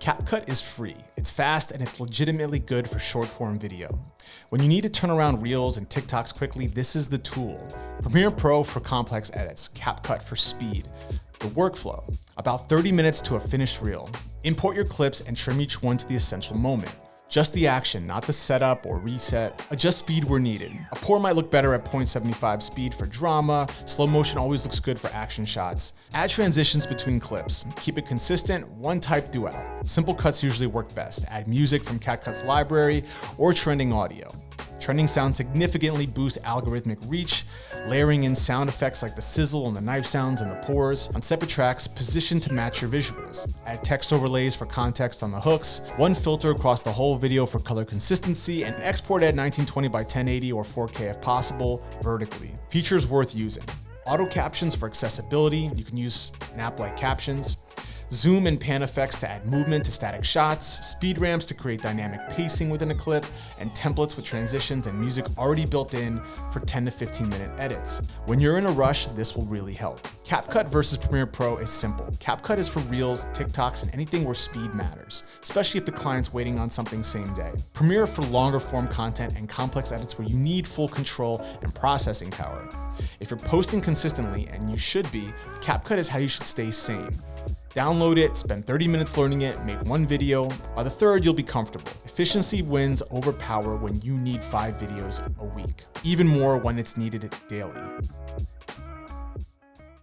CapCut is free, it's fast, and it's legitimately good for short form video. When you need to turn around Reels and TikToks quickly, this is the tool. Premiere Pro for complex edits, CapCut for speed. The workflow, about 30 minutes to a finished reel. Import your clips and trim each one to the essential moment. Just the action, not the setup or reset. Adjust speed where needed. A pour might look better at 0.75 speed for drama. Slow motion always looks good for action shots. Add transitions between clips. Keep it consistent, one type throughout. Simple cuts usually work best. Add music from CapCut's library or trending audio. Trending sound significantly boosts algorithmic reach, layering in sound effects like the sizzle and the knife sounds and the pours on separate tracks positioned to match your visuals. Add text overlays for context on the hooks, one filter across the whole video for color consistency, and export at 1920 by 1080 or 4K if possible, vertically. Features worth using. Auto captions for accessibility. You can use an app like Captions. Zoom and pan effects to add movement to static shots, speed ramps to create dynamic pacing within a clip, and templates with transitions and music already built in for 10 to 15 minute edits. When you're in a rush, this will really help. CapCut versus Premiere Pro is simple. CapCut is for Reels, TikToks, and anything where speed matters, especially if the client's waiting on something same day. Premiere for longer form content and complex edits where you need full control and processing power. If you're posting consistently, and you should be, CapCut is how you should stay sane. Download it, spend 30 minutes learning it, make one video. By the third, you'll be comfortable. Efficiency wins over power when you need 5 videos a week. Even more when it's needed daily.